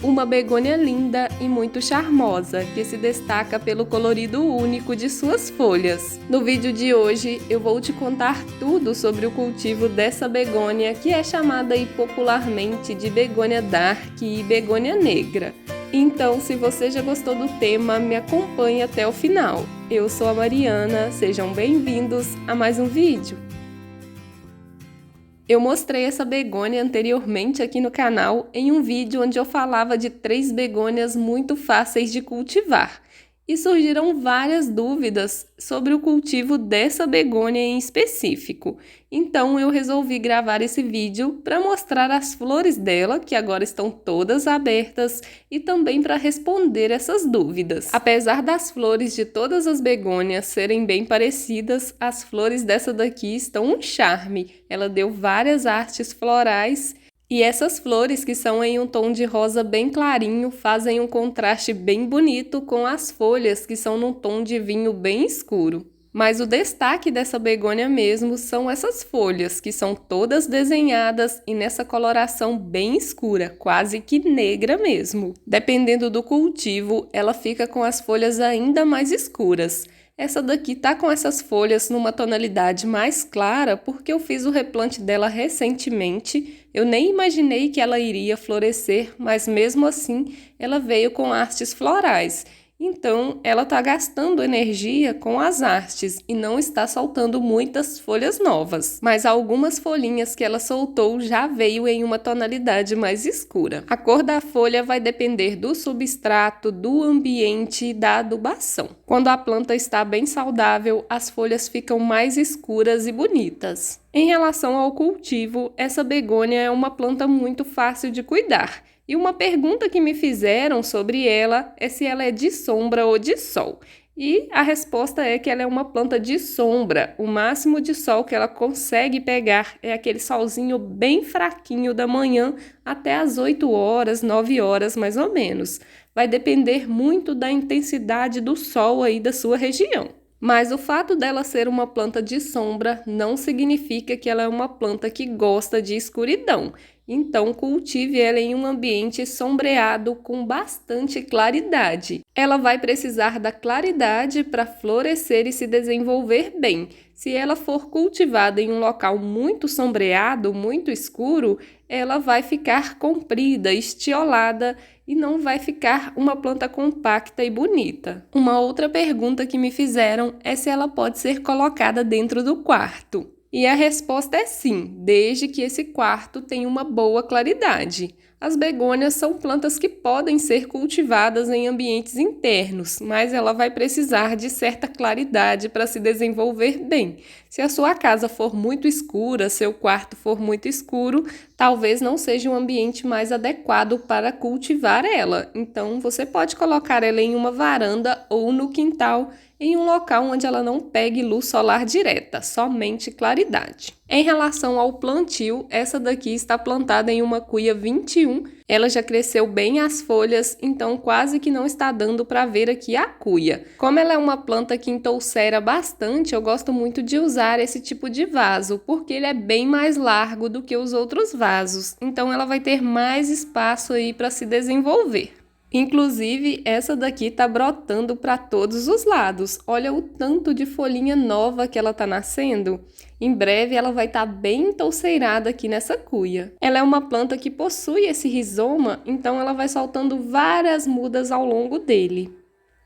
Uma begônia linda e muito charmosa, que se destaca pelo colorido único de suas folhas. No vídeo de hoje, eu vou te contar tudo sobre o cultivo dessa begônia, que é chamada aí popularmente de begônia dark e begônia negra. Então, se você já gostou do tema, me acompanhe até o final. Eu sou a Mariana, sejam bem-vindos a mais um vídeo. Eu mostrei essa begônia anteriormente aqui no canal em um vídeo onde eu falava de 3 begônias muito fáceis de cultivar. E surgiram várias dúvidas sobre o cultivo dessa begônia em específico. Então eu resolvi gravar esse vídeo para mostrar as flores dela, que agora estão todas abertas, e também para responder essas dúvidas. Apesar das flores de todas as begônias serem bem parecidas, as flores dessa daqui estão um charme. Ela deu várias artes florais. E essas flores, que são em um tom de rosa bem clarinho, fazem um contraste bem bonito com as folhas, que são num tom de vinho bem escuro. Mas o destaque dessa begônia mesmo são essas folhas, que são todas desenhadas e nessa coloração bem escura, quase que negra mesmo. Dependendo do cultivo, ela fica com as folhas ainda mais escuras. Essa daqui tá com essas folhas numa tonalidade mais clara porque eu fiz o replante dela recentemente. Eu nem imaginei que ela iria florescer, mas mesmo assim ela veio com hastes florais. Então, ela está gastando energia com as hastes e não está soltando muitas folhas novas. Mas algumas folhinhas que ela soltou já veio em uma tonalidade mais escura. A cor da folha vai depender do substrato, do ambiente e da adubação. Quando a planta está bem saudável, as folhas ficam mais escuras e bonitas. Em relação ao cultivo, essa begônia é uma planta muito fácil de cuidar. E uma pergunta que me fizeram sobre ela é se ela é de sombra ou de sol. E a resposta é que ela é uma planta de sombra. O máximo de sol que ela consegue pegar é aquele solzinho bem fraquinho da manhã até as 8 horas, 9 horas mais ou menos. Vai depender muito da intensidade do sol aí da sua região. Mas o fato dela ser uma planta de sombra não significa que ela é uma planta que gosta de escuridão. Então, cultive ela em um ambiente sombreado com bastante claridade. Ela vai precisar da claridade para florescer e se desenvolver bem. Se ela for cultivada em um local muito sombreado, muito escuro, ela vai ficar comprida, estiolada e não vai ficar uma planta compacta e bonita. Uma outra pergunta que me fizeram é se ela pode ser colocada dentro do quarto. E a resposta é sim, desde que esse quarto tenha uma boa claridade. As begônias são plantas que podem ser cultivadas em ambientes internos, mas ela vai precisar de certa claridade para se desenvolver bem. Se a sua casa for muito escura, seu quarto for muito escuro, talvez não seja um ambiente mais adequado para cultivar ela. Então, você pode colocar ela em uma varanda ou no quintal, em um local onde ela não pegue luz solar direta, somente claridade. Em relação ao plantio, essa daqui está plantada em uma cuia 21. Ela já cresceu bem as folhas, então quase que não está dando para ver aqui a cuia. Como ela é uma planta que entoucera bastante, eu gosto muito de usar esse tipo de vaso, porque ele é bem mais largo do que os outros vasos. Então ela vai ter mais espaço aí para se desenvolver. Inclusive, essa daqui tá brotando para todos os lados. Olha o tanto de folhinha nova que ela tá nascendo. Em breve ela vai estar bem touceirada aqui nessa cuia. Ela é uma planta que possui esse rizoma, então ela vai soltando várias mudas ao longo dele.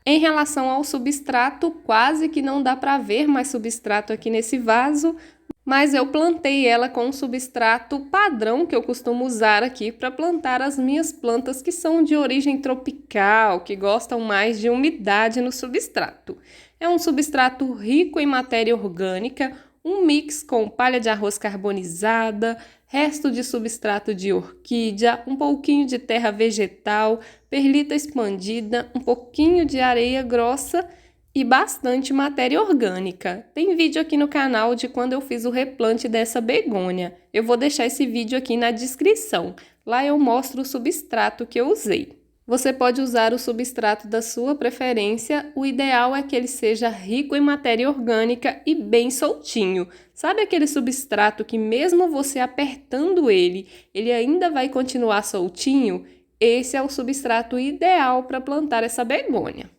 Em relação ao substrato, quase que não dá para ver mais substrato aqui nesse vaso, mas eu plantei ela com um substrato padrão que eu costumo usar aqui para plantar as minhas plantas que são de origem tropical, que gostam mais de umidade no substrato. É um substrato rico em matéria orgânica, um mix com palha de arroz carbonizada, resto de substrato de orquídea, um pouquinho de terra vegetal, perlita expandida, um pouquinho de areia grossa e bastante matéria orgânica. Tem vídeo aqui no canal de quando eu fiz o replante dessa begônia. Eu vou deixar esse vídeo aqui na descrição. Lá eu mostro o substrato que eu usei. Você pode usar o substrato da sua preferência, o ideal é que ele seja rico em matéria orgânica e bem soltinho. Sabe aquele substrato que mesmo você apertando ele ainda vai continuar soltinho? esse é o substrato ideal para plantar essa begônia.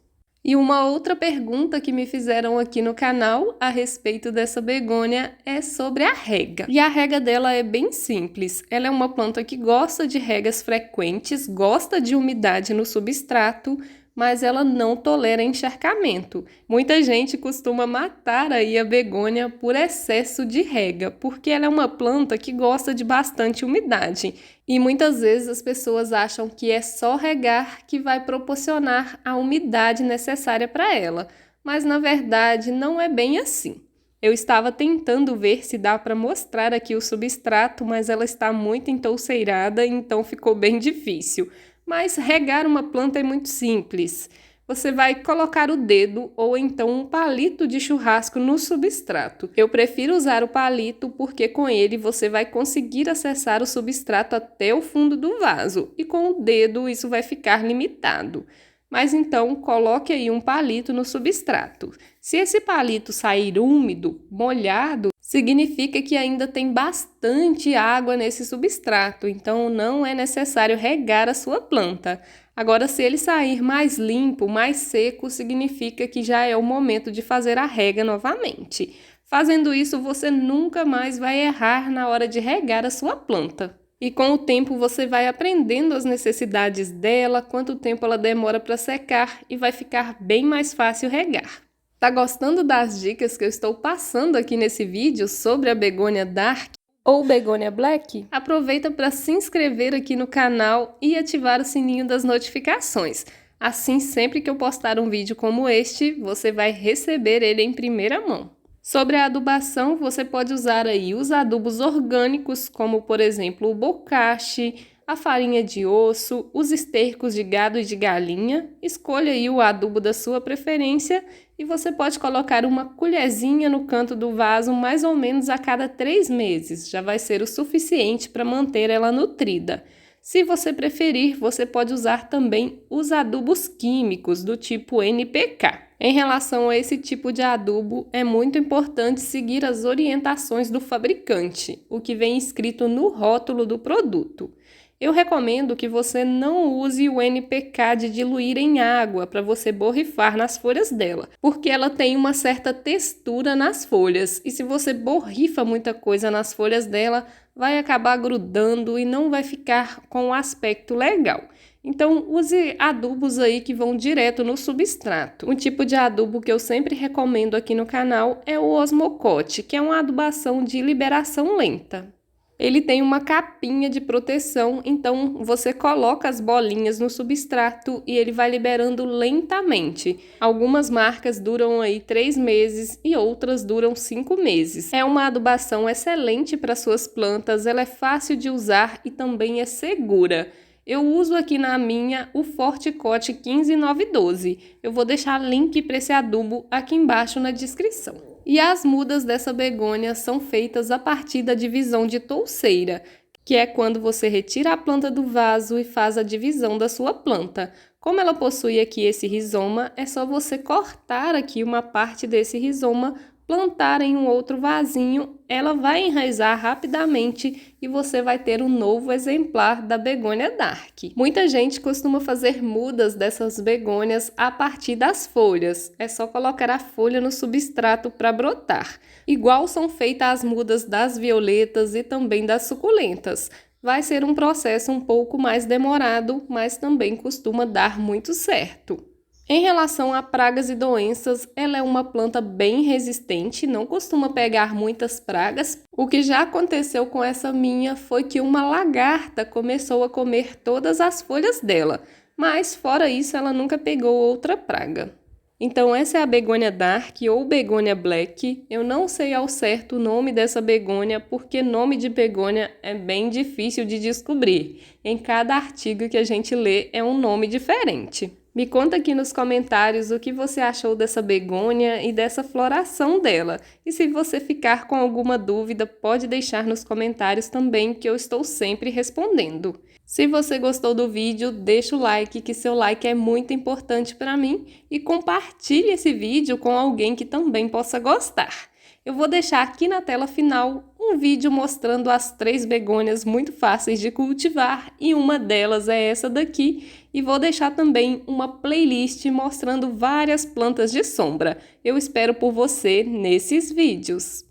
E uma outra pergunta que me fizeram aqui no canal a respeito dessa begônia é sobre a rega. E a rega dela é bem simples. Ela é uma planta que gosta de regas frequentes, gosta de umidade no substrato, mas ela não tolera encharcamento. Muita gente costuma matar aí a begônia por excesso de rega, porque ela é uma planta que gosta de bastante umidade. E muitas vezes as pessoas acham que é só regar que vai proporcionar a umidade necessária para ela, mas na verdade não é bem assim. Eu estava tentando ver se dá para mostrar aqui o substrato, mas ela está muito entouceirada, então ficou bem difícil. Mas regar uma planta é muito simples. Você vai colocar o dedo ou então um palito de churrasco no substrato. Eu prefiro usar o palito porque com ele você vai conseguir acessar o substrato até o fundo do vaso e com o dedo isso vai ficar limitado. Mas então coloque aí um palito no substrato. Se esse palito sair úmido, molhado, significa que ainda tem bastante água nesse substrato, então não é necessário regar a sua planta. Agora, se ele sair mais limpo, mais seco, significa que já é o momento de fazer a rega novamente. Fazendo isso, você nunca mais vai errar na hora de regar a sua planta. E com o tempo você vai aprendendo as necessidades dela, quanto tempo ela demora para secar e vai ficar bem mais fácil regar. Tá gostando das dicas que eu estou passando aqui nesse vídeo sobre a begônia dark ou begônia black? Aproveita para se inscrever aqui no canal e ativar o sininho das notificações. Assim, sempre que eu postar um vídeo como este, você vai receber ele em primeira mão. Sobre a adubação, você pode usar aí os adubos orgânicos, como por exemplo o bocashi, a farinha de osso, os estercos de gado e de galinha. Escolha aí o adubo da sua preferência e você pode colocar uma colherzinha no canto do vaso mais ou menos a cada 3 meses. Já vai ser o suficiente para manter ela nutrida. Se você preferir, você pode usar também os adubos químicos do tipo NPK. Em relação a esse tipo de adubo, é muito importante seguir as orientações do fabricante, o que vem escrito no rótulo do produto. Eu recomendo que você não use o NPK de diluir em água para você borrifar nas folhas dela, porque ela tem uma certa textura nas folhas e se você borrifa muita coisa nas folhas dela, vai acabar grudando e não vai ficar com um aspecto legal. Então, use adubos aí que vão direto no substrato. Um tipo de adubo que eu sempre recomendo aqui no canal é o Osmocote, que é uma adubação de liberação lenta. Ele tem uma capinha de proteção, então você coloca as bolinhas no substrato e ele vai liberando lentamente. Algumas marcas duram aí 3 meses e outras duram 5 meses. É uma adubação excelente para suas plantas, ela é fácil de usar e também é segura. Eu uso aqui na minha o Forticote 15912. Eu vou deixar link para esse adubo aqui embaixo na descrição. E as mudas dessa begônia são feitas a partir da divisão de touceira, que é quando você retira a planta do vaso e faz a divisão da sua planta. Como ela possui aqui esse rizoma, é só você cortar aqui uma parte desse rizoma, plantar em um outro vasinho, ela vai enraizar rapidamente e você vai ter um novo exemplar da begônia dark. Muita gente costuma fazer mudas dessas begônias a partir das folhas. É só colocar a folha no substrato para brotar. Igual são feitas as mudas das violetas e também das suculentas. Vai ser um processo um pouco mais demorado, mas também costuma dar muito certo. Em relação a pragas e doenças, ela é uma planta bem resistente, não costuma pegar muitas pragas. O que já aconteceu com essa minha foi que uma lagarta começou a comer todas as folhas dela, mas fora isso ela nunca pegou outra praga. Então essa é a begônia dark ou begônia black. Eu não sei ao certo o nome dessa begônia porque nome de begônia é bem difícil de descobrir. Em cada artigo que a gente lê é um nome diferente. Me conta aqui nos comentários o que você achou dessa begônia e dessa floração dela. E se você ficar com alguma dúvida, pode deixar nos comentários também, que eu estou sempre respondendo. Se você gostou do vídeo, deixa o like, que seu like é muito importante para mim. E compartilhe esse vídeo com alguém que também possa gostar. Eu vou deixar aqui na tela final um vídeo mostrando as 3 begônias muito fáceis de cultivar e uma delas é essa daqui. E vou deixar também uma playlist mostrando várias plantas de sombra. Eu espero por você nesses vídeos.